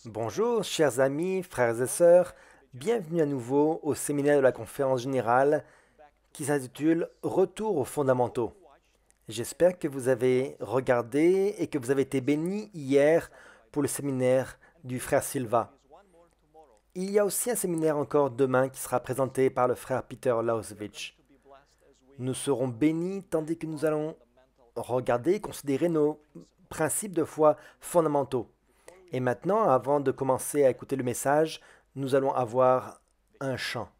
Bonjour, chers amis, frères et sœurs, bienvenue à nouveau au séminaire de la conférence générale qui s'intitule Retour aux fondamentaux. J'espère que vous avez regardé et que vous avez été bénis hier pour le séminaire du frère Silva. Il y a aussi un séminaire encore demain qui sera présenté par le frère Peter Lauswitsch. Nous serons bénis tandis que nous allons regarder et considérer nos principes de foi fondamentaux. Et maintenant, avant de commencer à écouter le message, nous allons avoir un chant.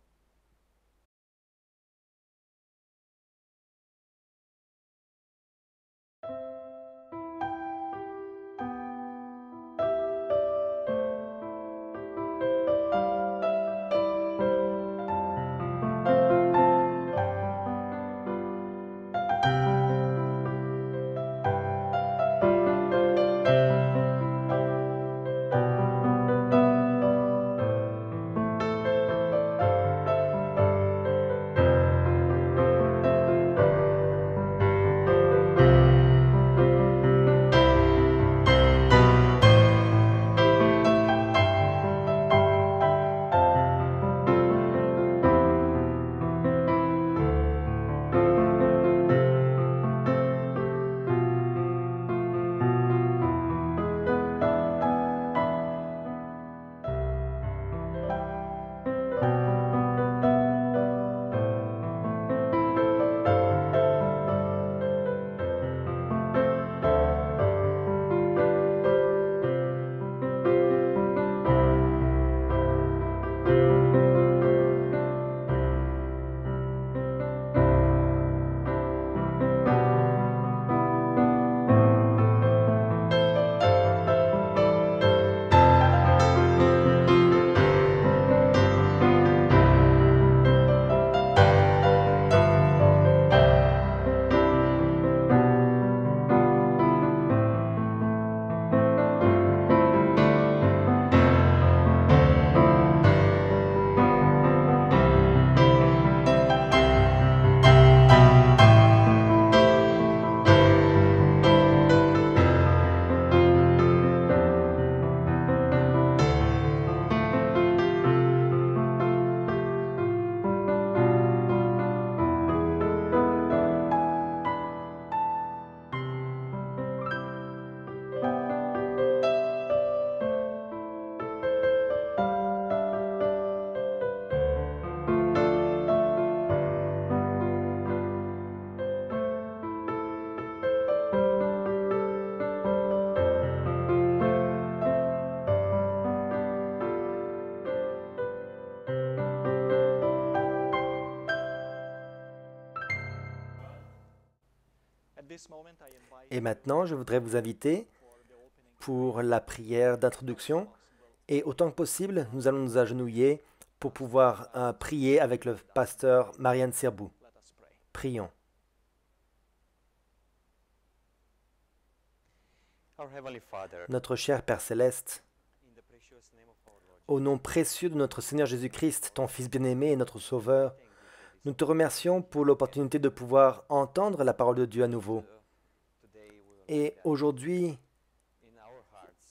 Et maintenant, je voudrais vous inviter pour la prière d'introduction. Et autant que possible, nous allons nous agenouiller pour pouvoir prier avec le pasteur Marianne Serbou. Prions. Notre cher Père Céleste, au nom précieux de notre Seigneur Jésus-Christ, ton Fils bien-aimé et notre Sauveur, nous te remercions pour l'opportunité de pouvoir entendre la parole de Dieu à nouveau. Et aujourd'hui,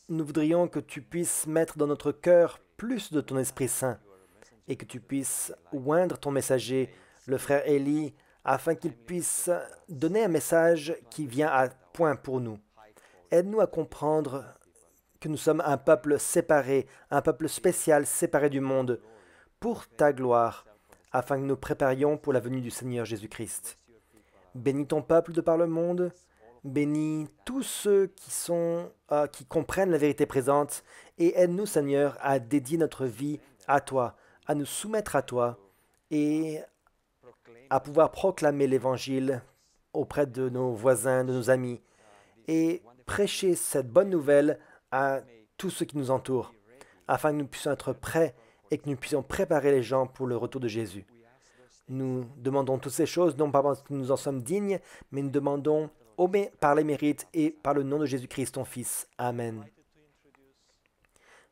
nous voudrions que tu puisses mettre dans notre cœur plus de ton Esprit Saint et que tu puisses oindre ton messager, le frère Élie, afin qu'il puisse donner un message qui vient à point pour nous. Aide-nous à comprendre que nous sommes un peuple séparé, un peuple spécial séparé du monde, pour ta gloire, afin que nous préparions pour la venue du Seigneur Jésus-Christ. Bénis ton peuple de par le monde, bénis tous ceux qui comprennent la vérité présente, et aide-nous, Seigneur, à dédier notre vie à toi, à nous soumettre à toi, et à pouvoir proclamer l'Évangile auprès de nos voisins, de nos amis, et prêcher cette bonne nouvelle à tous ceux qui nous entourent, afin que nous puissions être prêts et que nous puissions préparer les gens pour le retour de Jésus. Nous demandons toutes ces choses, non pas parce que nous en sommes dignes, mais nous demandons par les mérites et par le nom de Jésus-Christ, ton Fils. Amen.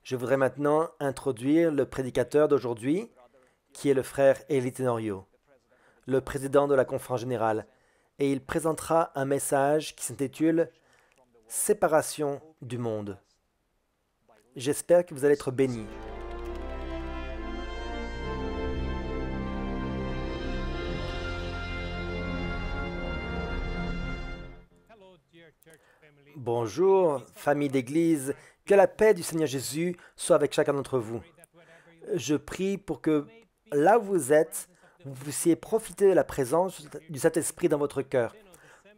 Je voudrais maintenant introduire le prédicateur d'aujourd'hui, qui est le frère Élie Tenorio, le président de la conférence générale, et il présentera un message qui s'intitule « Séparation du monde ». J'espère que vous allez être bénis. Bonjour, famille d'Église, que la paix du Seigneur Jésus soit avec chacun d'entre vous. Je prie pour que là où vous êtes, vous puissiez profiter de la présence du Saint-Esprit dans votre cœur.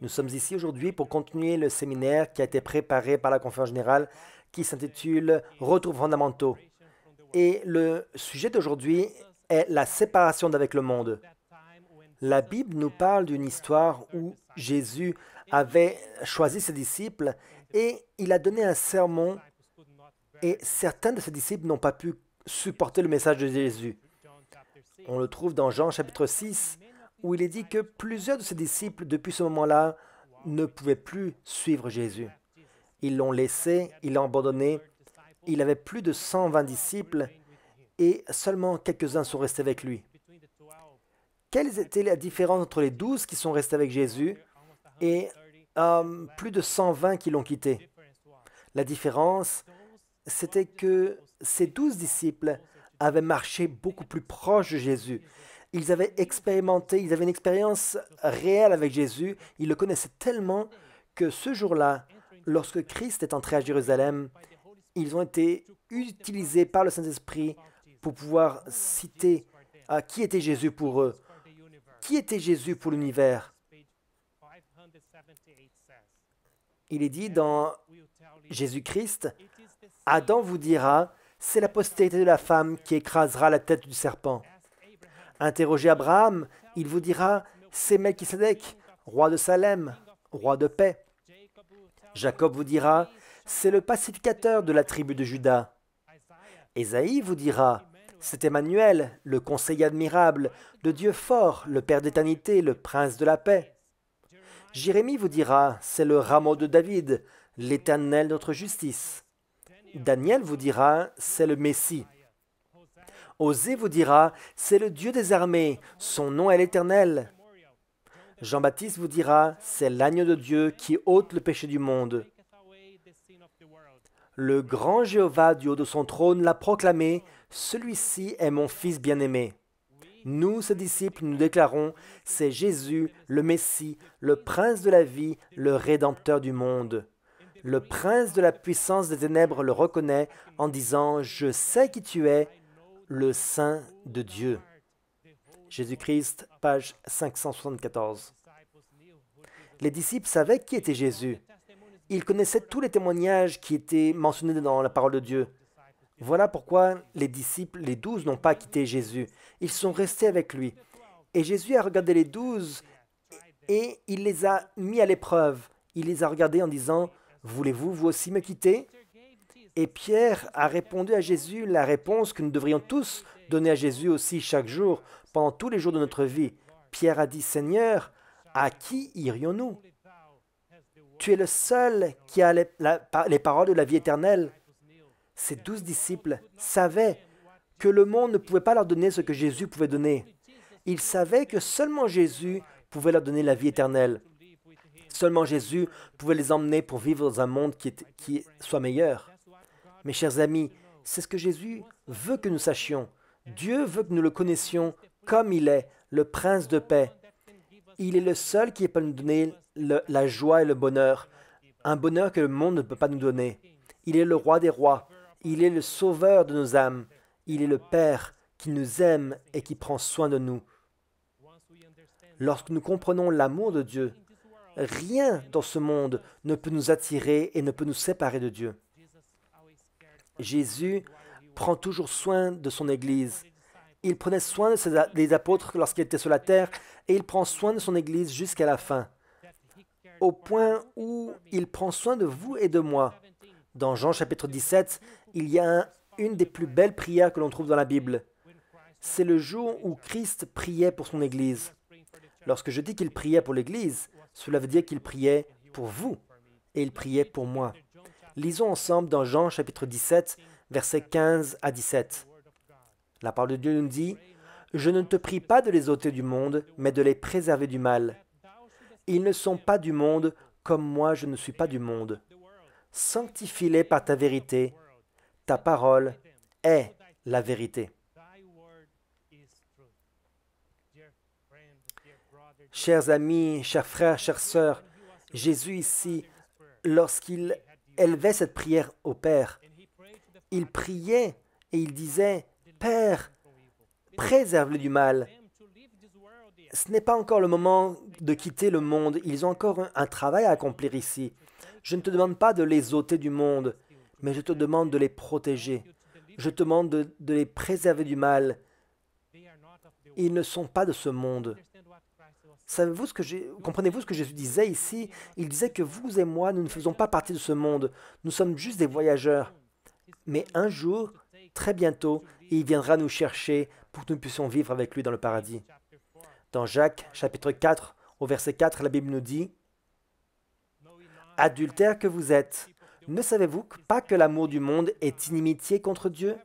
Nous sommes ici aujourd'hui pour continuer le séminaire qui a été préparé par la Conférence générale qui s'intitule « Retours fondamentaux ». Et le sujet d'aujourd'hui est la séparation d'avec le monde. La Bible nous parle d'une histoire où Jésus avait choisi ses disciples et il a donné un sermon et certains de ses disciples n'ont pas pu supporter le message de Jésus. On le trouve dans Jean chapitre 6 où il est dit que plusieurs de ses disciples depuis ce moment-là ne pouvaient plus suivre Jésus. Ils l'ont laissé, ils l'ont abandonné. Il avait plus de 120 disciples et seulement quelques-uns sont restés avec lui. Quelle était la différence entre les 12 qui sont restés avec Jésus et plus de 120 qui l'ont quitté? La différence, c'était que ces 12 disciples avaient marché beaucoup plus proche de Jésus. Ils avaient expérimenté, ils avaient une expérience réelle avec Jésus. Ils le connaissaient tellement que ce jour-là, lorsque Christ est entré à Jérusalem, ils ont été utilisés par le Saint-Esprit pour pouvoir citer qui était Jésus pour eux. Qui était Jésus pour l'univers? Il est dit dans Jésus-Christ, « Adam vous dira, c'est la postérité de la femme qui écrasera la tête du serpent. » Interrogez Abraham, il vous dira, c'est Melchisédek, roi de Salem, roi de paix. Jacob vous dira, c'est le pacificateur de la tribu de Juda. Ésaïe vous dira, c'est Emmanuel, le conseiller admirable, le Dieu fort, le Père d'éternité, le prince de la paix. Jérémie vous dira, c'est le rameau de David, l'Éternel notre justice. Daniel vous dira, c'est le Messie. Osée vous dira, c'est le Dieu des armées, son nom est l'Éternel. Jean-Baptiste vous dira, c'est l'agneau de Dieu qui ôte le péché du monde. Le grand Jéhovah du haut de son trône l'a proclamé, celui-ci est mon Fils bien-aimé. Nous, ses disciples, nous déclarons, c'est Jésus, le Messie, le Prince de la vie, le Rédempteur du monde. Le Prince de la puissance des ténèbres le reconnaît en disant, je sais qui tu es, le Saint de Dieu. Jésus-Christ, page 574. Les disciples savaient qui était Jésus. Ils connaissaient tous les témoignages qui étaient mentionnés dans la parole de Dieu. Voilà pourquoi les disciples, les 12, n'ont pas quitté Jésus. Ils sont restés avec lui. Et Jésus a regardé les 12 et il les a mis à l'épreuve. Il les a regardés en disant, « Voulez-vous vous aussi me quitter ?» Et Pierre a répondu à Jésus la réponse que nous devrions tous donner à Jésus aussi chaque jour, pendant tous les jours de notre vie. Pierre a dit, « Seigneur, à qui irions-nous? Tu es le seul qui a les paroles de la vie éternelle. » Ces 12 disciples savaient que le monde ne pouvait pas leur donner ce que Jésus pouvait donner. Ils savaient que seulement Jésus pouvait leur donner la vie éternelle. Seulement Jésus pouvait les emmener pour vivre dans un monde qui soit meilleur. Mes chers amis, c'est ce que Jésus veut que nous sachions. Dieu veut que nous le connaissions comme il est, le Prince de paix. Il est le seul qui peut nous donner la joie et le bonheur, un bonheur que le monde ne peut pas nous donner. Il est le roi des rois, il est le sauveur de nos âmes, il est le Père qui nous aime et qui prend soin de nous. Lorsque nous comprenons l'amour de Dieu, rien dans ce monde ne peut nous attirer et ne peut nous séparer de Dieu. Jésus prend toujours soin de son Église. Il prenait soin des apôtres lorsqu'il était sur la terre et il prend soin de son Église jusqu'à la fin, au point où il prend soin de vous et de moi. Dans Jean chapitre 17, il y a une des plus belles prières que l'on trouve dans la Bible. C'est le jour où Christ priait pour son Église. Lorsque je dis qu'il priait pour l'Église, cela veut dire qu'il priait pour vous et il priait pour moi. Lisons ensemble dans Jean chapitre 17, versets 15 à 17. La parole de Dieu nous dit, « Je ne te prie pas de les ôter du monde, mais de les préserver du mal. Ils ne sont pas du monde, comme moi je ne suis pas du monde. Sanctifie-les par ta vérité. Ta parole est la vérité. Chers amis, chers frères, chères sœurs, Jésus ici, lorsqu'il élevait cette prière au Père, il priait et il disait, « Père, préserve-le du mal. » Ce n'est pas encore le moment de quitter le monde. Ils ont encore un travail à accomplir ici. Je ne te demande pas de les ôter du monde, mais je te demande de les protéger. Je te demande de les préserver du mal. Ils ne sont pas de ce monde. Comprenez-vous ce que Jésus disait ici? Il disait que vous et moi, nous ne faisons pas partie de ce monde. Nous sommes juste des voyageurs. Mais un jour, très bientôt, il viendra nous chercher pour que nous puissions vivre avec lui dans le paradis. Dans Jacques, chapitre 4, au verset 4, la Bible nous dit, « Adultères que vous êtes, ne savez-vous pas que l'amour du monde est inimitié contre Dieu?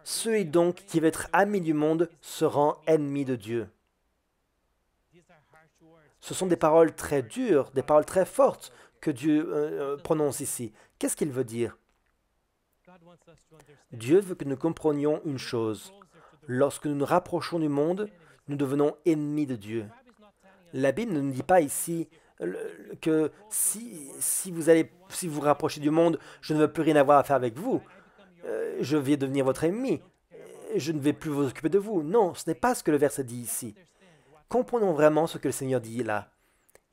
Celui donc qui veut être ami du monde se rend ennemi de Dieu. » Ce sont des paroles très dures, des paroles très fortes que Dieu prononce ici. Qu'est-ce qu'il veut dire? Dieu veut que nous comprenions une chose. Lorsque nous nous rapprochons du monde, nous devenons ennemis de Dieu. La Bible ne nous dit pas ici que si vous vous rapprochez du monde, je ne veux plus rien avoir à faire avec vous. Je vais devenir votre ennemi. Je ne vais plus vous occuper de vous. Non, ce n'est pas ce que le verset dit ici. Comprenons vraiment ce que le Seigneur dit là.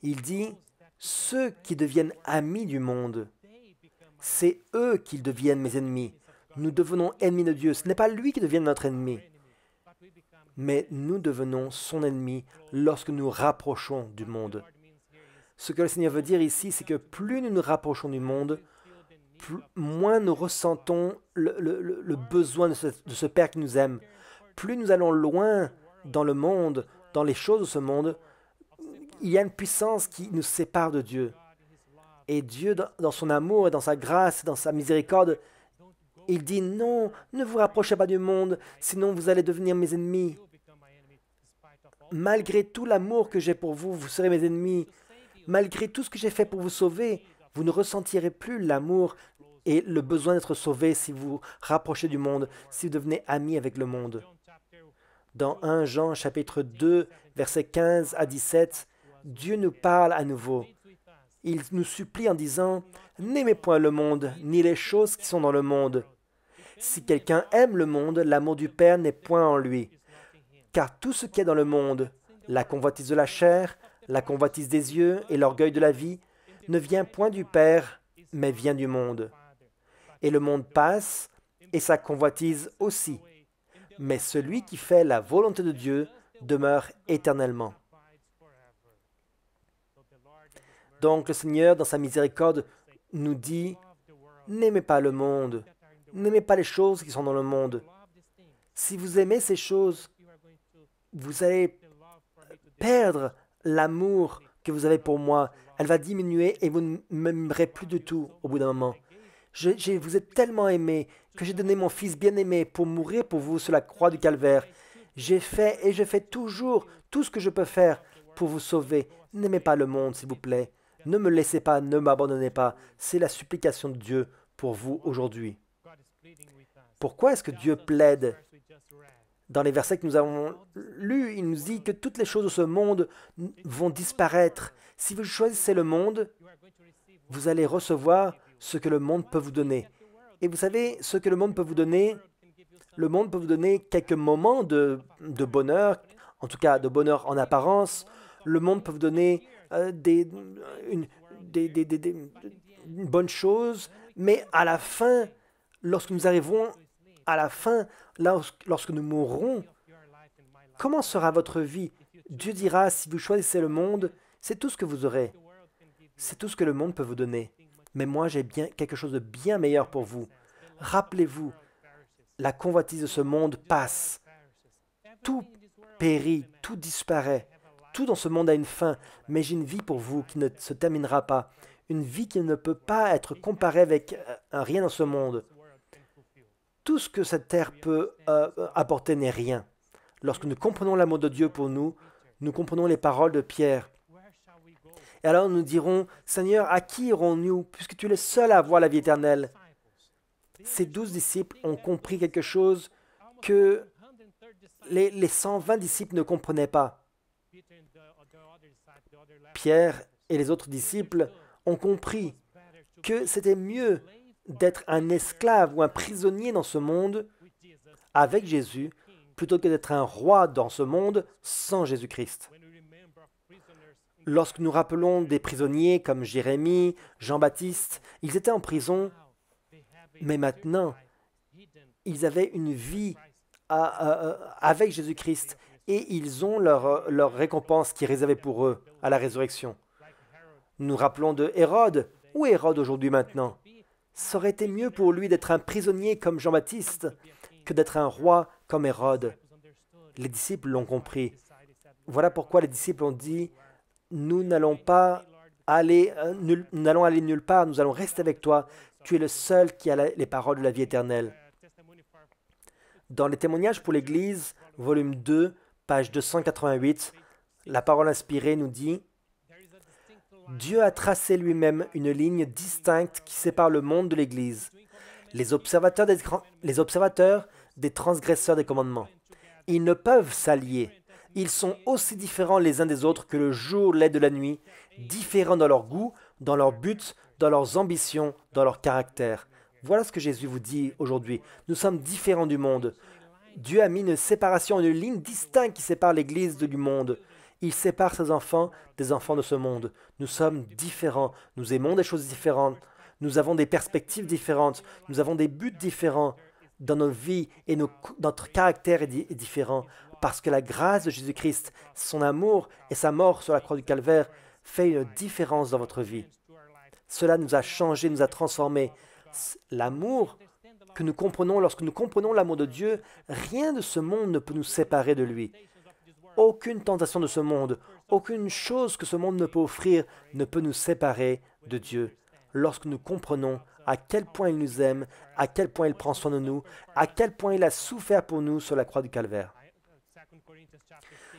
Il dit, ceux qui deviennent amis du monde, c'est eux qui deviennent mes ennemis. Nous devenons ennemis de Dieu. Ce n'est pas lui qui devient notre ennemi. Mais nous devenons son ennemi lorsque nous rapprochons du monde. Ce que le Seigneur veut dire ici, c'est que plus nous nous rapprochons du monde, moins nous ressentons le besoin de ce Père qui nous aime. Plus nous allons loin dans le monde, dans les choses de ce monde, il y a une puissance qui nous sépare de Dieu. Et Dieu, dans son amour et dans sa grâce, dans sa miséricorde, il dit non, ne vous rapprochez pas du monde, sinon vous allez devenir mes ennemis. Malgré tout l'amour que j'ai pour vous, vous serez mes ennemis. Malgré tout ce que j'ai fait pour vous sauver, vous ne ressentirez plus l'amour et le besoin d'être sauvé si vous rapprochez du monde, si vous devenez amis avec le monde. Dans 1 Jean chapitre 2, versets 15 à 17, Dieu nous parle à nouveau. Il nous supplie en disant « N'aimez point le monde, ni les choses qui sont dans le monde. Si quelqu'un aime le monde, l'amour du Père n'est point en lui. Car tout ce qui est dans le monde, la convoitise de la chair, la convoitise des yeux et l'orgueil de la vie, ne vient point du Père, mais vient du monde. Et le monde passe, et sa convoitise aussi. Mais celui qui fait la volonté de Dieu demeure éternellement. » Donc le Seigneur, dans sa miséricorde, nous dit, n'aimez pas le monde, n'aimez pas les choses qui sont dans le monde. Si vous aimez ces choses, vous allez perdre l'amour que vous avez pour moi. Elle va diminuer et vous ne m'aimerez plus du tout au bout d'un moment. Je vous ai tellement aimé que j'ai donné mon Fils bien-aimé pour mourir pour vous sur la croix du calvaire. J'ai fait et je fais toujours tout ce que je peux faire pour vous sauver. N'aimez pas le monde, s'il vous plaît. Ne me laissez pas, ne m'abandonnez pas. C'est la supplication de Dieu pour vous aujourd'hui. Pourquoi est-ce que Dieu plaide? Dans les versets que nous avons lus, il nous dit que toutes les choses de ce monde vont disparaître. Si vous choisissez le monde, vous allez recevoir ce que le monde peut vous donner. Et vous savez, ce que le monde peut vous donner, le monde peut vous donner quelques moments de bonheur, en tout cas de bonheur en apparence. Le monde peut vous donner une bonne chose, mais à la fin, lorsque nous arriverons à la fin, lorsque nous mourrons, comment sera votre vie? Dieu dira, si vous choisissez le monde, c'est tout ce que vous aurez. C'est tout ce que le monde peut vous donner. Mais moi, j'ai bien quelque chose de bien meilleur pour vous. Rappelez-vous, la convoitise de ce monde passe. Tout périt, tout disparaît. Tout dans ce monde a une fin, mais j'ai une vie pour vous qui ne se terminera pas. Une vie qui ne peut pas être comparée avec rien dans ce monde. Tout ce que cette terre peut apporter n'est rien. Lorsque nous comprenons l'amour de Dieu pour nous, nous comprenons les paroles de Pierre. Et alors nous dirons, Seigneur, à qui irons-nous, puisque tu es le seul à avoir la vie éternelle? Ces 12 disciples ont compris quelque chose que les 120 disciples ne comprenaient pas. Pierre et les autres disciples ont compris que c'était mieux d'être un esclave ou un prisonnier dans ce monde avec Jésus plutôt que d'être un roi dans ce monde sans Jésus-Christ. Lorsque nous rappelons des prisonniers comme Jérémie, Jean-Baptiste, ils étaient en prison, mais maintenant, ils avaient une vie avec Jésus-Christ et ils ont leur récompense qui est réservée pour eux à la résurrection. Nous rappelons de Hérode. Où est Hérode aujourd'hui maintenant? Ça aurait été mieux pour lui d'être un prisonnier comme Jean-Baptiste que d'être un roi comme Hérode. Les disciples l'ont compris. Voilà pourquoi les disciples ont dit, nous n'allons aller nulle part, nous allons rester avec toi. Tu es le seul qui a les paroles de la vie éternelle. Dans les témoignages pour l'Église, volume 2, page 288, la parole inspirée nous dit « Dieu a tracé lui-même une ligne distincte qui sépare le monde de l'Église, les observateurs des transgresseurs des commandements. Ils ne peuvent s'allier. Ils sont aussi différents les uns des autres que le jour l'est de la nuit, différents dans leur goût, dans leur but, dans leurs ambitions, dans leur caractère. » Voilà ce que Jésus vous dit aujourd'hui. Nous sommes différents du monde. Dieu a mis une séparation, une ligne distincte qui sépare l'Église du monde. Il sépare ses enfants des enfants de ce monde. Nous sommes différents. Nous aimons des choses différentes. Nous avons des perspectives différentes. Nous avons des buts différents dans nos vies et notre caractère est différent parce que la grâce de Jésus-Christ, son amour et sa mort sur la croix du Calvaire fait une différence dans votre vie. Cela nous a changés, nous a transformés. L'amour que nous comprenons, lorsque nous comprenons l'amour de Dieu, rien de ce monde ne peut nous séparer de lui. Aucune tentation de ce monde, aucune chose que ce monde ne peut offrir ne peut nous séparer de Dieu. Lorsque nous comprenons à quel point il nous aime, à quel point il prend soin de nous, à quel point il a souffert pour nous sur la croix du Calvaire.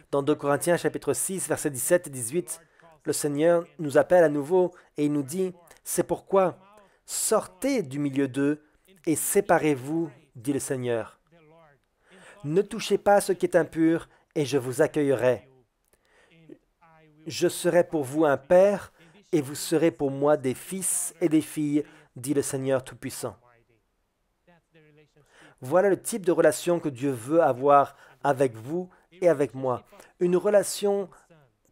Dans 2 Corinthiens chapitre 6, versets 17 et 18, le Seigneur nous appelle à nouveau et il nous dit « C'est pourquoi sortez du milieu d'eux et séparez-vous, dit le Seigneur. Ne touchez pas à ce qui est impur et je vous accueillerai. Je serai pour vous un père et vous serez pour moi des fils et des filles, dit le Seigneur Tout-Puissant. » Voilà le type de relation que Dieu veut avoir avec vous et avec moi. Une relation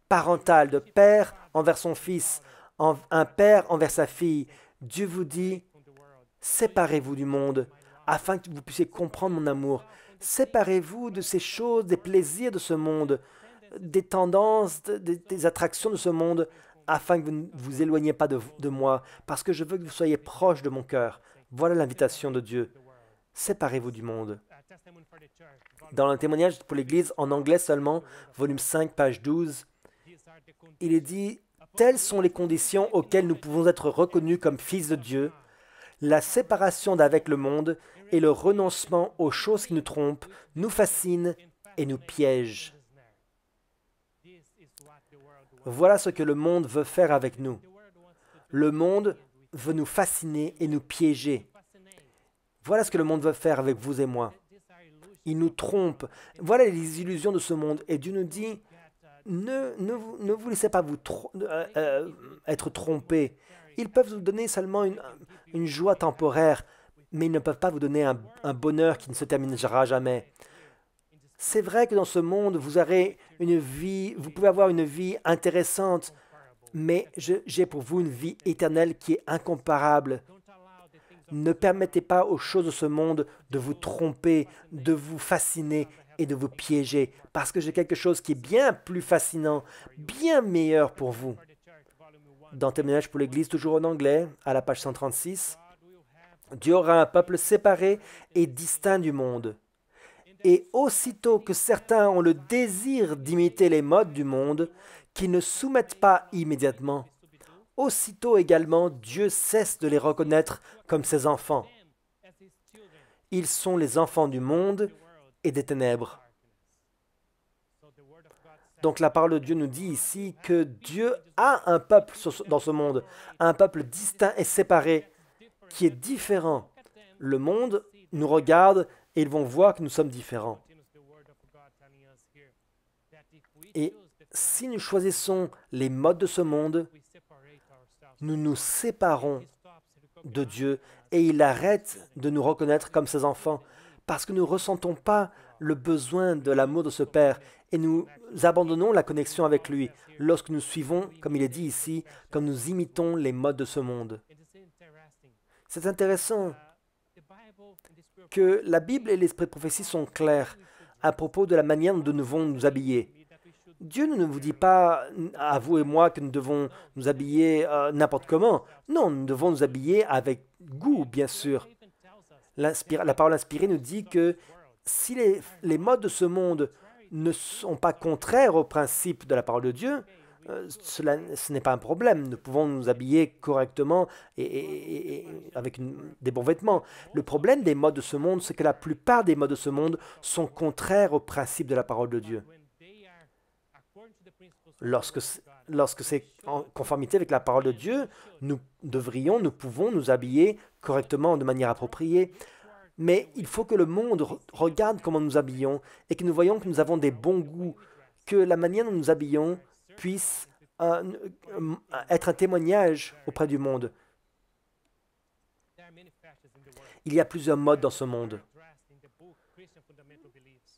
parentale, de père envers son fils, un père envers sa fille. Dieu vous dit, séparez-vous du monde afin que vous puissiez comprendre mon amour. Séparez-vous de ces choses, des plaisirs de ce monde, des tendances, des attractions de ce monde, afin que vous ne vous éloigniez pas de moi, parce que je veux que vous soyez proche de mon cœur. Voilà l'invitation de Dieu. Séparez-vous du monde. Dans le témoignage pour l'Église, en anglais seulement, volume 5, page 12, il est dit « Telles sont les conditions auxquelles nous pouvons être reconnus comme fils de Dieu. La séparation d'avec le monde et le renoncement aux choses qui nous trompent, nous fascinent et nous piègent. » Voilà ce que le monde veut faire avec nous. Le monde veut nous fasciner et nous piéger. Voilà ce que le monde veut faire avec vous et moi. Il nous trompe. Voilà les illusions de ce monde. Et Dieu nous dit, ne vous laissez pas être trompés. Ils peuvent vous donner seulement une joie temporaire, mais ils ne peuvent pas vous donner un bonheur qui ne se terminera jamais. C'est vrai que dans ce monde, vous pouvez avoir une vie intéressante, mais j'ai pour vous une vie éternelle qui est incomparable. Ne permettez pas aux choses de ce monde de vous tromper, de vous fasciner et de vous piéger, parce que j'ai quelque chose qui est bien plus fascinant, bien meilleur pour vous. Dans Témoignage pour l'Église, toujours en anglais, à la page 136, Dieu aura un peuple séparé et distinct du monde. Et aussitôt que certains ont le désir d'imiter les modes du monde, qui ne soumettent pas immédiatement, aussitôt également Dieu cesse de les reconnaître comme ses enfants. Ils sont les enfants du monde et des ténèbres. Donc la parole de Dieu nous dit ici que Dieu a un peuple dans ce monde, un peuple distinct et séparé, qui est différent. Le monde nous regarde et ils vont voir que nous sommes différents. Et si nous choisissons les modes de ce monde, nous nous séparons de Dieu et il arrête de nous reconnaître comme ses enfants parce que nous ne ressentons pas le besoin de l'amour de ce Père et nous abandonnons la connexion avec lui lorsque nous suivons, comme il est dit ici, comme nous imitons les modes de ce monde. C'est intéressant que la Bible et l'Esprit de prophétie sont clairs à propos de la manière dont nous devons nous habiller. Dieu ne vous dit pas, à vous et moi, que nous devons nous habiller n'importe comment. Non, nous devons nous habiller avec goût, bien sûr. La parole inspirée nous dit que si les modes de ce ne sont pas contraires aux principes de la parole de Dieu, ce n'est pas un problème. Nous pouvons nous habiller correctement et avec des bons vêtements. Le problème des modes de ce monde, c'est que la plupart des modes de ce monde sont contraires aux principes de la parole de Dieu. Lorsque c'est en conformité avec la parole de Dieu, nous pouvons nous habiller correctement de manière appropriée. Mais il faut que le monde regarde comment nous habillons et que nous voyons que nous avons des bons goûts, que la manière dont nous habillons puisse être un témoignage auprès du monde. Il y a plusieurs modes dans ce monde.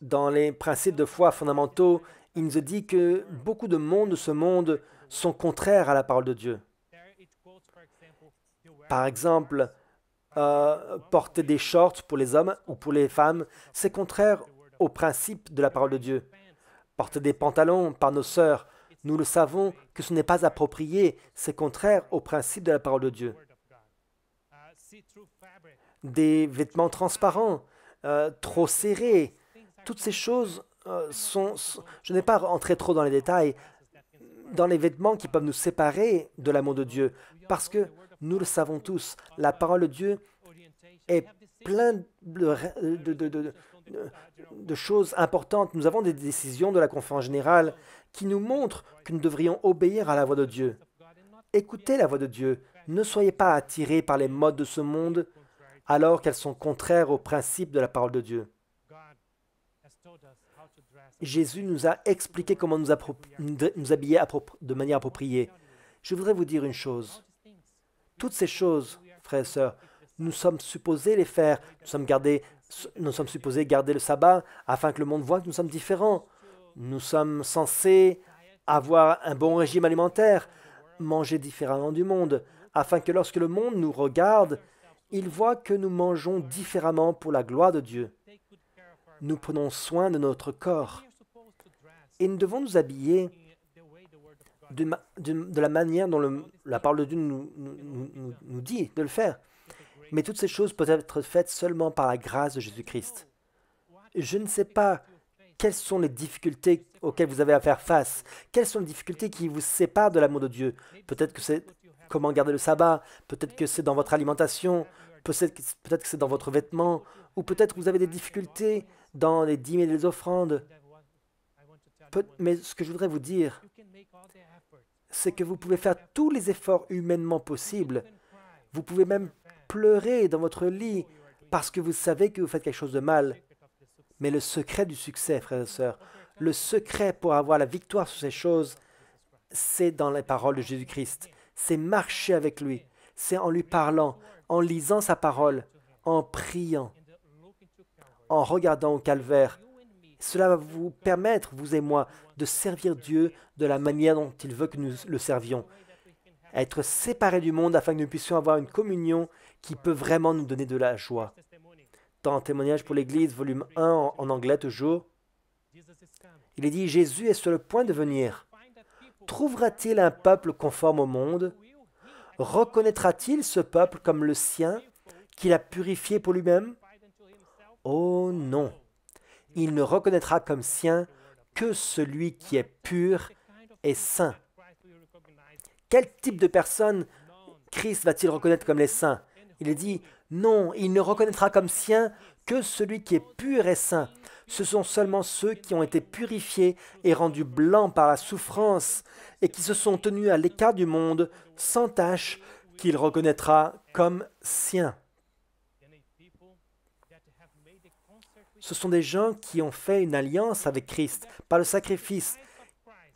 Dans les principes de foi fondamentaux, il nous est dit que beaucoup de monde de ce monde sont contraires à la parole de Dieu. Par exemple, porter des shorts pour les hommes ou pour les femmes, c'est contraire au principe de la parole de Dieu. Porter des pantalons par nos sœurs, nous le savons que ce n'est pas approprié, c'est contraire au principe de la parole de Dieu. Des vêtements transparents, trop serrés, toutes ces choses je n'ai pas rentré trop dans les détails, dans les vêtements qui peuvent nous séparer de l'amour de Dieu, parce que nous le savons tous, la parole de Dieu est pleine de choses importantes. Nous avons des décisions de la conférence générale qui nous montrent que nous devrions obéir à la voix de Dieu. Écoutez la voix de Dieu. Ne soyez pas attirés par les modes de ce monde alors qu'elles sont contraires aux principes de la parole de Dieu. Jésus nous a expliqué comment nous habiller de manière appropriée. Je voudrais vous dire une chose. Toutes ces choses, frères et sœurs, nous sommes supposés les faire. Nous sommes supposés garder le sabbat afin que le monde voit que nous sommes différents. Nous sommes censés avoir un bon régime alimentaire, manger différemment du monde, afin que lorsque le monde nous regarde, il voit que nous mangeons différemment pour la gloire de Dieu. Nous prenons soin de notre corps. Et nous devons nous habiller de la manière dont la parole de Dieu nous dit de le faire. Mais toutes ces choses peuvent être faites seulement par la grâce de Jésus-Christ. Je ne sais pas quelles sont les difficultés auxquelles vous avez à faire face. Quelles sont les difficultés qui vous séparent de l'amour de Dieu? Peut-être que c'est comment garder le sabbat, peut-être que c'est dans votre alimentation, peut-être que c'est dans votre vêtement, ou peut-être que vous avez des difficultés dans les dîmes et les offrandes. Mais ce que je voudrais vous dire, c'est que vous pouvez faire tous les efforts humainement possibles. Vous pouvez même pleurer dans votre lit parce que vous savez que vous faites quelque chose de mal. Mais le secret du succès, frères et sœurs, le secret pour avoir la victoire sur ces choses, c'est dans les paroles de Jésus-Christ. C'est marcher avec lui. C'est en lui parlant, en lisant sa parole, en priant, en regardant au calvaire. Cela va vous permettre, vous et moi, de servir Dieu de la manière dont il veut que nous le servions. Être séparés du monde afin que nous puissions avoir une communion qui peut vraiment nous donner de la joie. Dans Témoignage pour l'Église, volume 1, en anglais toujours, il est dit « Jésus est sur le point de venir. Trouvera-t-il un peuple conforme au monde? Reconnaîtra-t-il ce peuple comme le sien, qu'il a purifié pour lui-même? Oh non! Il ne reconnaîtra comme sien que celui qui est pur et saint. » Quel type de personne Christ va-t-il reconnaître comme les saints? Il est dit, non, il ne reconnaîtra comme sien que celui qui est pur et saint. Ce sont seulement ceux qui ont été purifiés et rendus blancs par la souffrance et qui se sont tenus à l'écart du monde, sans tache, qu'il reconnaîtra comme sien. Ce sont des gens qui ont fait une alliance avec Christ par le sacrifice.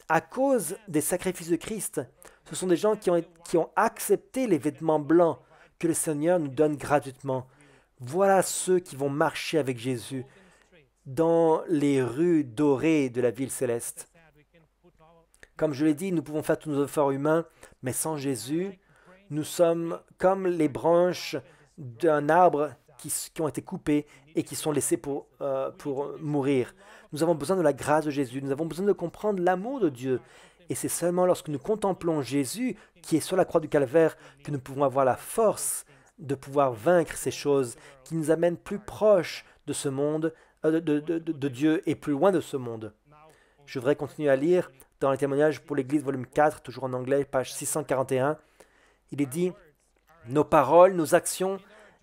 À cause des sacrifices de Christ, ce sont des gens qui ont accepté les vêtements blancs que le Seigneur nous donne gratuitement. Voilà ceux qui vont marcher avec Jésus dans les rues dorées de la ville céleste. Comme je l'ai dit, nous pouvons faire tous nos efforts humains, mais sans Jésus, nous sommes comme les branches d'un arbre qui ont été coupées et qui sont laissées pour mourir. Nous avons besoin de la grâce de Jésus, nous avons besoin de comprendre l'amour de Dieu. Et c'est seulement lorsque nous contemplons Jésus, qui est sur la croix du calvaire, que nous pouvons avoir la force de pouvoir vaincre ces choses qui nous amènent plus proches de ce monde, de Dieu et plus loin de ce monde. Je voudrais continuer à lire dans les témoignages pour l'Église, volume 4, toujours en anglais, page 641. Il est dit « Nos paroles, nos actions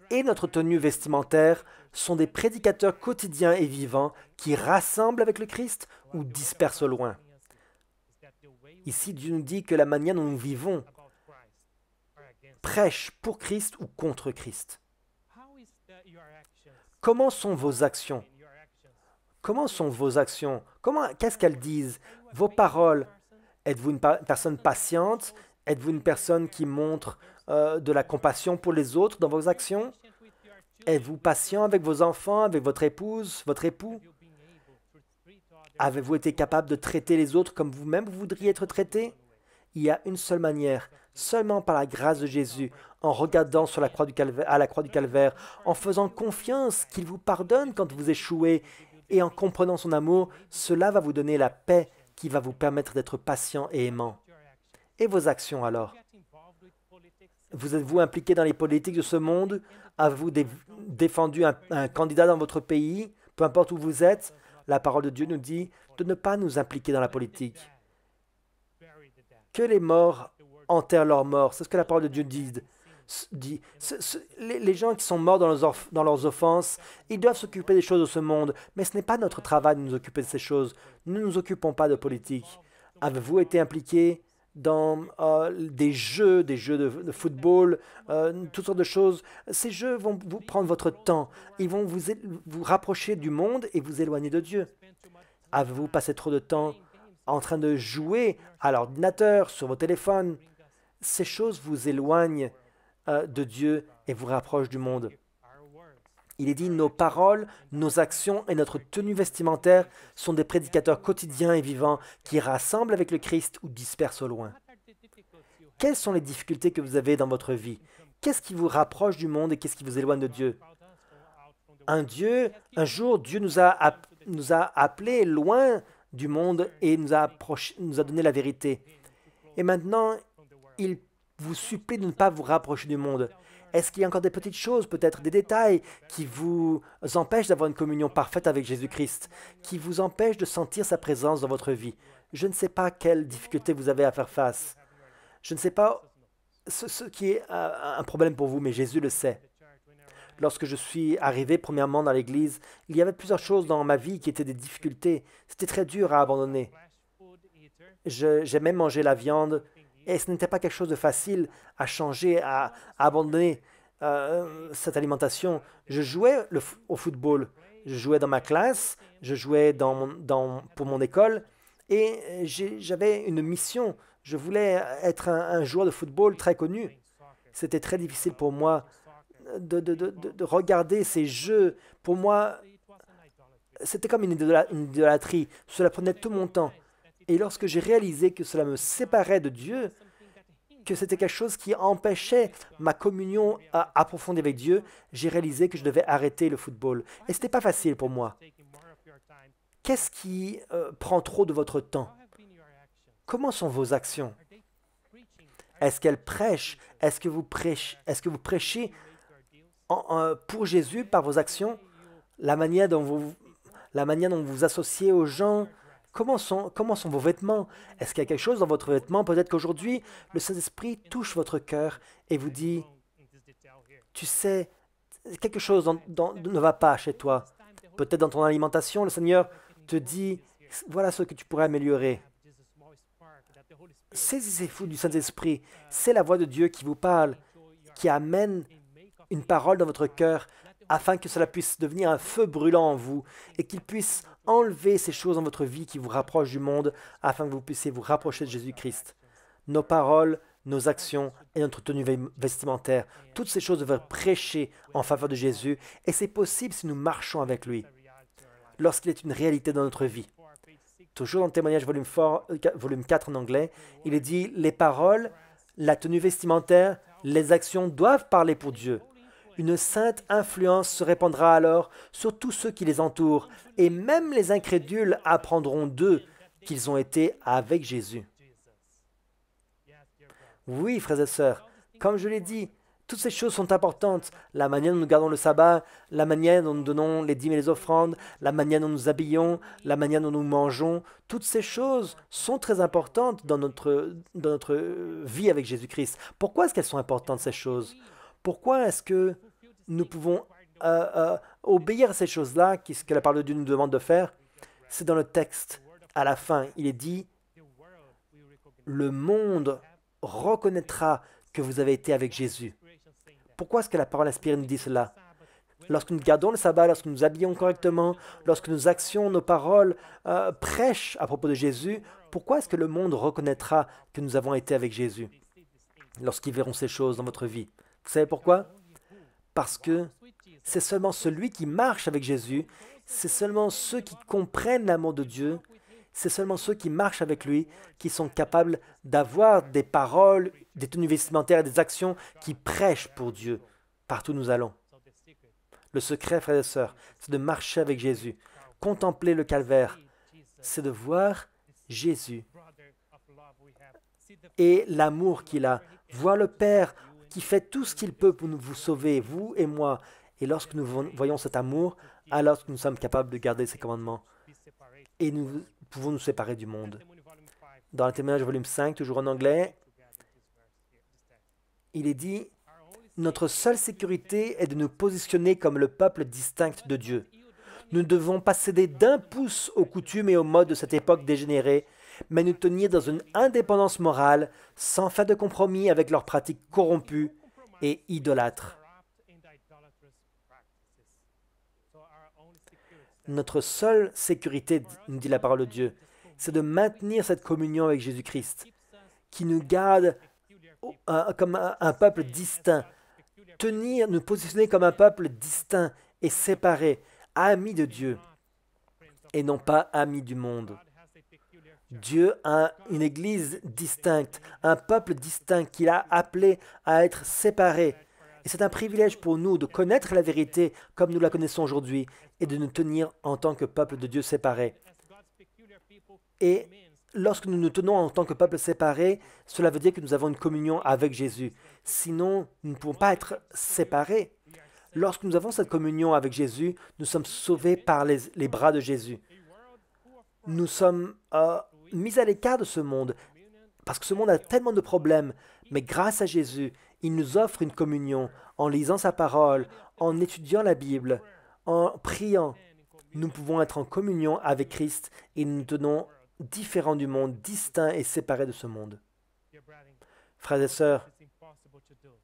et notre tenue vestimentaire sont des prédicateurs quotidiens et vivants qui rassemblent avec le Christ ou dispersent au loin. » Ici, Dieu nous dit que la manière dont nous vivons prêche pour Christ ou contre Christ. Comment sont vos actions? Comment sont vos actions? Qu'est-ce qu'elles disent? Vos paroles. Êtes-vous une personne patiente? Êtes-vous une personne qui montre de la compassion pour les autres dans vos actions? Êtes-vous patient avec vos enfants, avec votre épouse, votre époux? Avez-vous été capable de traiter les autres comme vous-même vous voudriez être traité? Il y a une seule manière, seulement par la grâce de Jésus, en regardant sur la croix du calvaire, à la croix du calvaire, en faisant confiance qu'il vous pardonne quand vous échouez, et en comprenant son amour, cela va vous donner la paix qui va vous permettre d'être patient et aimant. Et vos actions alors? Vous êtes-vous impliqué dans les politiques de ce monde? Avez-vous défendu un candidat dans votre pays? Peu importe où vous êtes, la parole de Dieu nous dit de ne pas nous impliquer dans la politique. Que les morts enterrent leurs morts. C'est ce que la parole de Dieu dit. Les gens qui sont morts dans leurs offenses, ils doivent s'occuper des choses de ce monde, mais ce n'est pas notre travail de nous occuper de ces choses. Nous ne nous occupons pas de politique. Avez-vous été impliqué dans des jeux de football, toutes sortes de choses? Ces jeux vont vous prendre votre temps. Ils vont vous rapprocher du monde et vous éloigner de Dieu. Avez-vous passé trop de temps en train de jouer à l'ordinateur, sur vos téléphones? Ces choses vous éloignent de Dieu et vous rapprochent du monde. Il est dit, nos paroles, nos actions et notre tenue vestimentaire sont des prédicateurs quotidiens et vivants qui rassemblent avec le Christ ou dispersent au loin. Quelles sont les difficultés que vous avez dans votre vie? Qu'est-ce qui vous rapproche du monde et qu'est-ce qui vous éloigne de Dieu? Un jour, Dieu nous a appelés loin du monde et nous a donné la vérité. Et maintenant, il vous supplie de ne pas vous rapprocher du monde. Est-ce qu'il y a encore des petites choses, peut-être des détails, qui vous empêchent d'avoir une communion parfaite avec Jésus-Christ, qui vous empêchent de sentir sa présence dans votre vie? Je ne sais pas quelles difficultés vous avez à faire face. Je ne sais pas ce qui est un problème pour vous, mais Jésus le sait. Lorsque je suis arrivé premièrement dans l'Église, il y avait plusieurs choses dans ma vie qui étaient des difficultés. C'était très dur à abandonner. J'aimais manger la viande et ce n'était pas quelque chose de facile à changer, à abandonner cette alimentation. Je jouais au football. Je jouais dans ma classe, je jouais pour mon école et j'avais une mission. Je voulais être un joueur de football très connu. C'était très difficile pour moi de regarder ces jeux. Pour moi, c'était comme une idolâtrie. Cela prenait tout mon temps. Et lorsque j'ai réalisé que cela me séparait de Dieu, que c'était quelque chose qui empêchait ma communion approfondie avec Dieu, j'ai réalisé que je devais arrêter le football. Et ce n'était pas facile pour moi. Qu'est-ce qui prend trop de votre temps? Comment sont vos actions? Est-ce qu'elles prêchent? Est-ce que vous prêchez pour Jésus par vos actions? La manière dont vous vous associez aux gens? Comment sont vos vêtements? Est-ce qu'il y a quelque chose dans votre vêtement? Peut-être qu'aujourd'hui, le Saint-Esprit touche votre cœur et vous dit, tu sais, quelque chose ne va pas chez toi. Peut-être dans ton alimentation, le Seigneur te dit, voilà ce que tu pourrais améliorer. Saisissez-vous du Saint-Esprit. C'est la voix de Dieu qui vous parle, qui amène une parole dans votre cœur. afin que cela puisse devenir un feu brûlant en vous et qu'il puisse enlever ces choses dans votre vie qui vous rapprochent du monde afin que vous puissiez vous rapprocher de Jésus-Christ. Nos paroles, nos actions et notre tenue vestimentaire, toutes ces choses devraient prêcher en faveur de Jésus et c'est possible si nous marchons avec lui, lorsqu'il est une réalité dans notre vie. Toujours dans le témoignage volume 4 en anglais, il est dit « Les paroles, la tenue vestimentaire, les actions doivent parler pour Dieu. Une sainte influence se répandra alors sur tous ceux qui les entourent, et même les incrédules apprendront d'eux qu'ils ont été avec Jésus. » Oui, frères et sœurs, comme je l'ai dit, toutes ces choses sont importantes. La manière dont nous gardons le sabbat, la manière dont nous donnons les dîmes et les offrandes, la manière dont nous habillons, la manière dont nous mangeons, toutes ces choses sont très importantes dans notre vie avec Jésus-Christ. Pourquoi est-ce qu'elles sont importantes, ces choses? Pourquoi est-ce que nous pouvons obéir à ces choses-là, ce que la parole de Dieu nous demande de faire? C'est dans le texte. À la fin, il est dit, « Le monde reconnaîtra que vous avez été avec Jésus. » Pourquoi est-ce que la parole inspirée nous dit cela? Lorsque nous gardons le sabbat, lorsque nous nous habillons correctement, lorsque nos actions, nos paroles prêchent à propos de Jésus, pourquoi est-ce que le monde reconnaîtra que nous avons été avec Jésus lorsqu'ils verront ces choses dans votre vie? Vous savez pourquoi? Parce que c'est seulement celui qui marche avec Jésus, c'est seulement ceux qui comprennent l'amour de Dieu, c'est seulement ceux qui marchent avec lui qui sont capables d'avoir des paroles, des tenues vestimentaires et des actions qui prêchent pour Dieu partout où nous allons. Le secret, frères et sœurs, c'est de marcher avec Jésus, contempler le calvaire, c'est de voir Jésus et l'amour qu'il a, voir le Père qui fait tout ce qu'il peut pour vous sauver, vous et moi. Et lorsque nous voyons cet amour, alors nous sommes capables de garder ses commandements. Et nous pouvons nous séparer du monde. Dans le témoignage volume 5, toujours en anglais, il est dit « Notre seule sécurité est de nous positionner comme le peuple distinct de Dieu. Nous ne devons pas céder d'un pouce aux coutumes et aux modes de cette époque dégénérée, mais nous tenir dans une indépendance morale, sans faire de compromis avec leurs pratiques corrompues et idolâtres. » Notre seule sécurité, nous dit la parole de Dieu, c'est de maintenir cette communion avec Jésus-Christ, qui nous garde comme un peuple distinct, nous positionner comme un peuple distinct et séparé, amis de Dieu, et non pas amis du monde. Dieu a une église distincte, un peuple distinct qu'il a appelé à être séparé. Et c'est un privilège pour nous de connaître la vérité comme nous la connaissons aujourd'hui et de nous tenir en tant que peuple de Dieu séparé. Et lorsque nous nous tenons en tant que peuple séparé, cela veut dire que nous avons une communion avec Jésus. Sinon, nous ne pouvons pas être séparés. Lorsque nous avons cette communion avec Jésus, nous sommes sauvés par les bras de Jésus. Nous sommes mis à l'écart de ce monde parce que ce monde a tellement de problèmes. Mais grâce à Jésus, il nous offre une communion en lisant sa parole, en étudiant la Bible, en priant. Nous pouvons être en communion avec Christ et nous nous tenons différents du monde, distincts et séparés de ce monde. Frères et sœurs,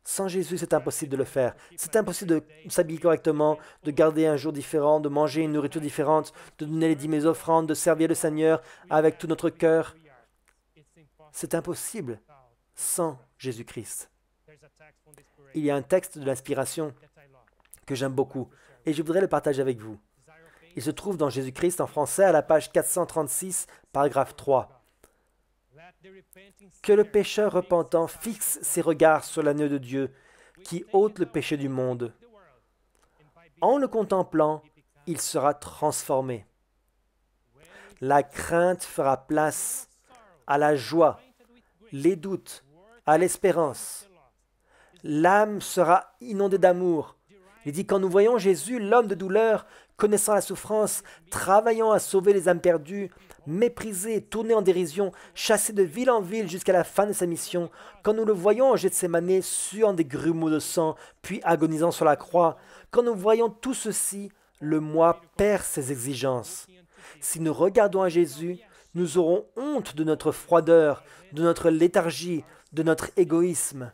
sans Jésus, c'est impossible de le faire. C'est impossible de s'habiller correctement, de garder un jour différent, de manger une nourriture différente, de donner les dîmes et les offrandes, de servir le Seigneur avec tout notre cœur. C'est impossible sans Jésus-Christ. Il y a un texte de l'inspiration que j'aime beaucoup et je voudrais le partager avec vous. Il se trouve dans Jésus-Christ en français à la page 436, paragraphe 3. Que le pécheur repentant fixe ses regards sur l'agneau de Dieu qui ôte le péché du monde. En le contemplant, il sera transformé. La crainte fera place à la joie, les doutes, à l'espérance. L'âme sera inondée d'amour. Il dit, quand nous voyons Jésus, l'homme de douleur, connaissant la souffrance, travaillant à sauver les âmes perdues, méprisé, tourné en dérision, chassé de ville en ville jusqu'à la fin de sa mission, quand nous le voyons en Gethsémanée, suant des grumeaux de sang, puis agonisant sur la croix, quand nous voyons tout ceci, le moi perd ses exigences. Si nous regardons à Jésus, nous aurons honte de notre froideur, de notre léthargie, de notre égoïsme.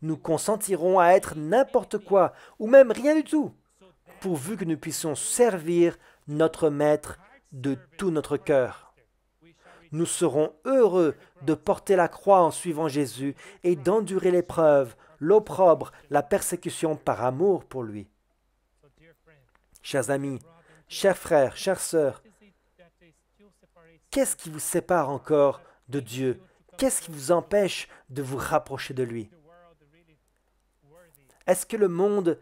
Nous consentirons à être n'importe quoi, ou même rien du tout, pourvu que nous puissions servir notre Maître de tout notre cœur. Nous serons heureux de porter la croix en suivant Jésus et d'endurer l'épreuve, l'opprobre, la persécution par amour pour lui. Chers amis, chers frères, chères sœurs, qu'est-ce qui vous sépare encore de Dieu? Qu'est-ce qui vous empêche de vous rapprocher de lui? Est-ce que le monde,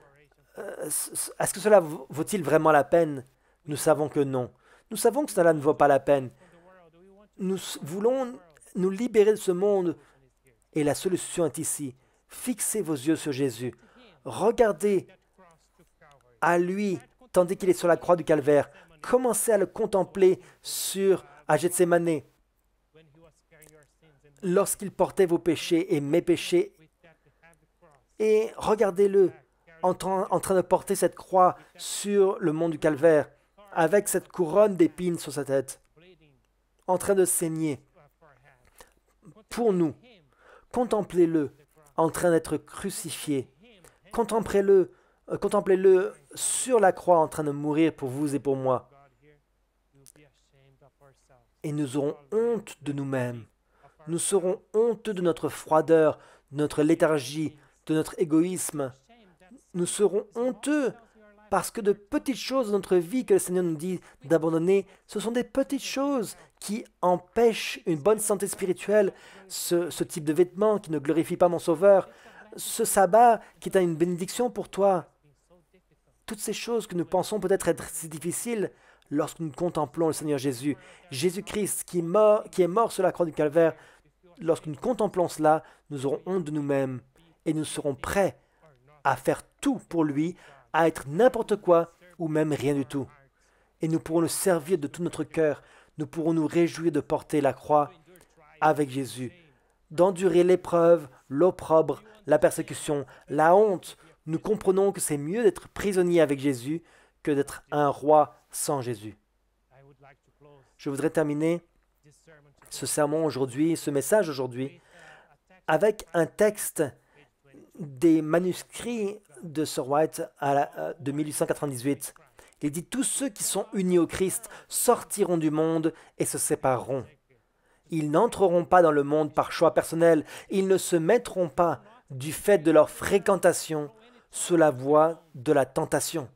est-ce que cela vaut-il vraiment la peine? Nous savons que non. Nous savons que cela ne vaut pas la peine. Nous voulons nous libérer de ce monde et la solution est ici. Fixez vos yeux sur Jésus. Regardez à lui tandis qu'il est sur la croix du calvaire. Commencez à le contempler à Gethsémani lorsqu'il portait vos péchés et mes péchés. Et regardez-le en train de porter cette croix sur le mont du calvaire avec cette couronne d'épines sur sa tête, en train de saigner. Pour nous, contemplez-le en train d'être crucifié. Contemplez-le sur la croix en train de mourir pour vous et pour moi. Et nous aurons honte de nous-mêmes. Nous serons honteux de notre froideur, de notre léthargie, de notre égoïsme. Nous serons honteux parce que de petites choses dans notre vie que le Seigneur nous dit d'abandonner, ce sont des petites choses qui empêchent une bonne santé spirituelle, ce type de vêtements qui ne glorifie pas mon Sauveur, ce sabbat qui est une bénédiction pour toi. Toutes ces choses que nous pensons peut-être être si difficiles lorsque nous contemplons le Seigneur Jésus. Jésus-Christ qui est mort sur la croix du calvaire, lorsque nous contemplons cela, nous aurons honte de nous-mêmes et nous serons prêts à faire tout pour lui, à être n'importe quoi ou même rien du tout. Et nous pourrons le servir de tout notre cœur. Nous pourrons nous réjouir de porter la croix avec Jésus, d'endurer l'épreuve, l'opprobre, la persécution, la honte. Nous comprenons que c'est mieux d'être prisonnier avec Jésus que d'être un roi sans Jésus. Je voudrais terminer ce sermon aujourd'hui, ce message aujourd'hui, avec un texte des manuscrits de Sir White de 1898. Il dit « Tous ceux qui sont unis au Christ sortiront du monde et se sépareront. Ils n'entreront pas dans le monde par choix personnel. Ils ne se mettront pas, du fait de leur fréquentation, sur la voie de la tentation.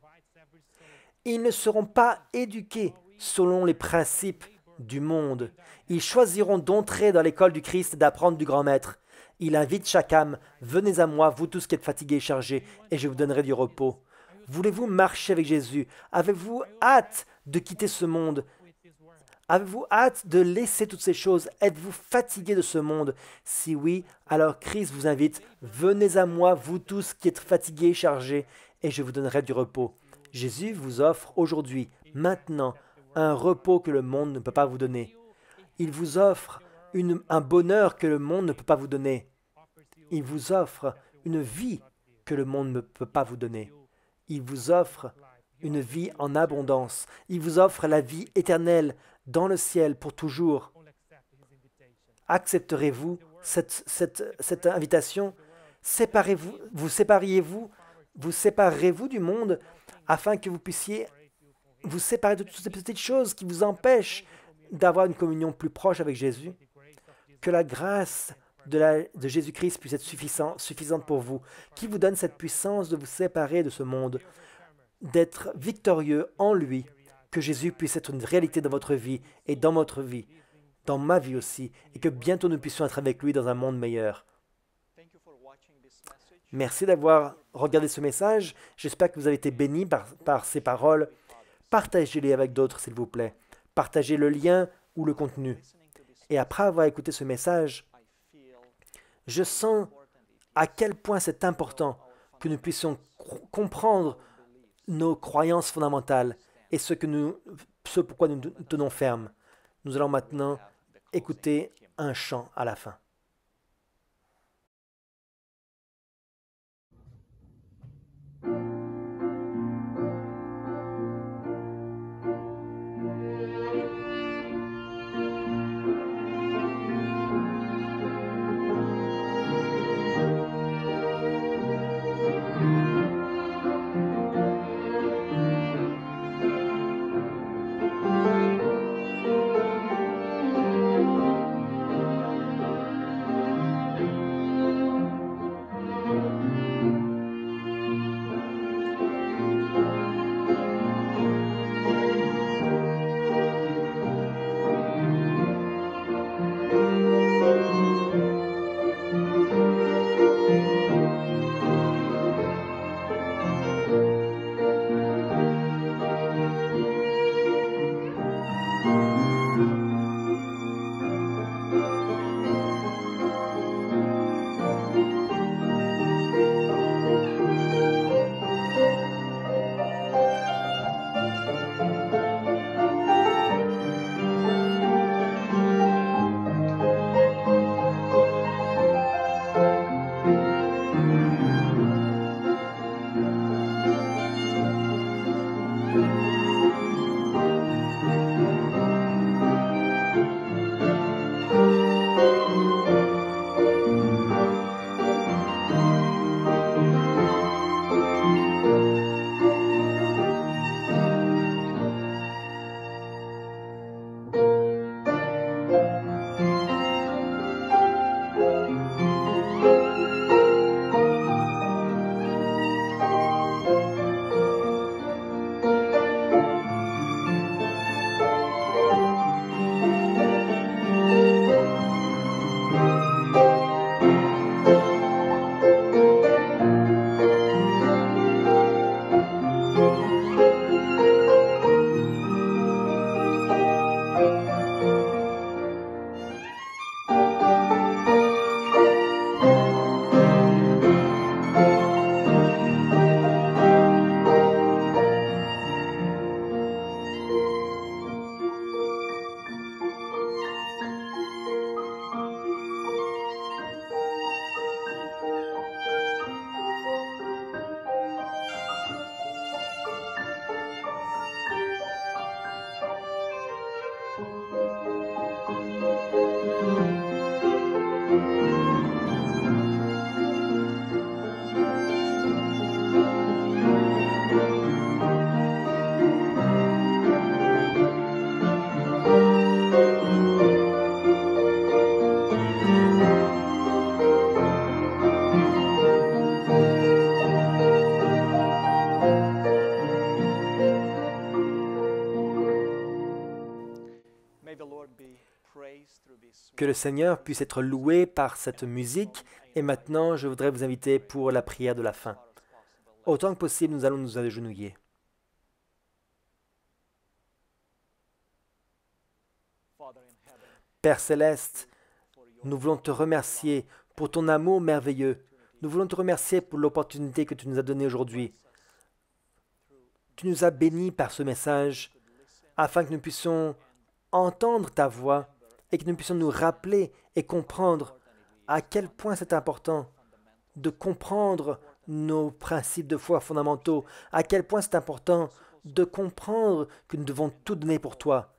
Ils ne seront pas éduqués selon les principes du monde. Ils choisiront d'entrer dans l'école du Christ et d'apprendre du grand maître. Il invite chaque âme, « Venez à moi, vous tous qui êtes fatigués et chargés, et je vous donnerai du repos. » Voulez-vous marcher avec Jésus? Avez-vous hâte de quitter ce monde? Avez-vous hâte de laisser toutes ces choses? Êtes-vous fatigué de ce monde? Si oui, alors Christ vous invite, « Venez à moi, vous tous qui êtes fatigués et chargés, et je vous donnerai du repos. » Jésus vous offre aujourd'hui, maintenant, un repos que le monde ne peut pas vous donner. Il vous offre un bonheur que le monde ne peut pas vous donner. Il vous offre une vie que le monde ne peut pas vous donner. Il vous offre une vie en abondance. Il vous offre la vie éternelle dans le ciel pour toujours. Accepterez-vous cette invitation? Vous séparerez-vous du monde afin que vous puissiez vous séparer de toutes ces petites choses qui vous empêchent d'avoir une communion plus proche avec Jésus? Que la grâce de Jésus-Christ puisse être suffisante pour vous, qui vous donne cette puissance de vous séparer de ce monde, d'être victorieux en lui, que Jésus puisse être une réalité dans votre vie et dans votre vie, dans ma vie aussi, et que bientôt nous puissions être avec lui dans un monde meilleur. Merci d'avoir regardé ce message. J'espère que vous avez été bénis par ces paroles. Partagez-les avec d'autres, s'il vous plaît. Partagez le lien ou le contenu. Et après avoir écouté ce message, je sens à quel point c'est important que nous puissions comprendre nos croyances fondamentales et ce pourquoi nous tenons ferme. Nous allons maintenant écouter un chant à la fin. Que le Seigneur puisse être loué par cette musique. Et maintenant, je voudrais vous inviter pour la prière de la fin. Autant que possible, nous allons nous agenouiller. Père céleste, nous voulons te remercier pour ton amour merveilleux. Nous voulons te remercier pour l'opportunité que tu nous as donnée aujourd'hui. Tu nous as bénis par ce message afin que nous puissions entendre ta voix et que nous puissions nous rappeler et comprendre à quel point c'est important de comprendre nos principes de foi fondamentaux, à quel point c'est important de comprendre que nous devons tout donner pour toi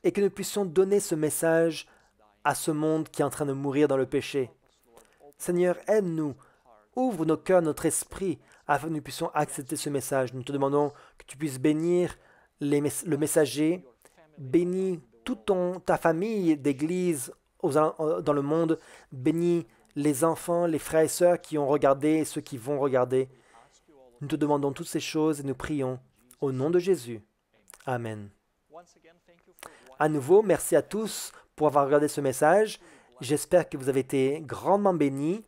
et que nous puissions donner ce message à ce monde qui est en train de mourir dans le péché. Seigneur, aide-nous, ouvre nos cœurs, notre esprit, afin que nous puissions accepter ce message. Nous te demandons que tu puisses bénir le messager, bénis toute ta famille d'église dans le monde, bénis les enfants, les frères et sœurs qui ont regardé et ceux qui vont regarder. Nous te demandons toutes ces choses et nous prions au nom de Jésus. Amen. À nouveau, merci à tous pour avoir regardé ce message. J'espère que vous avez été grandement bénis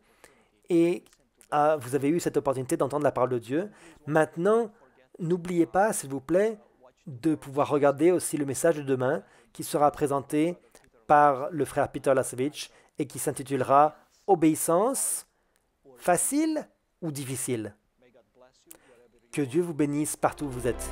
et vous avez eu cette opportunité d'entendre la parole de Dieu. Maintenant, n'oubliez pas, s'il vous plaît, de pouvoir regarder aussi le message de demain qui sera présenté par le frère Peter Lasevich et qui s'intitulera « Obéissance, facile ou difficile ?» Que Dieu vous bénisse partout où vous êtes.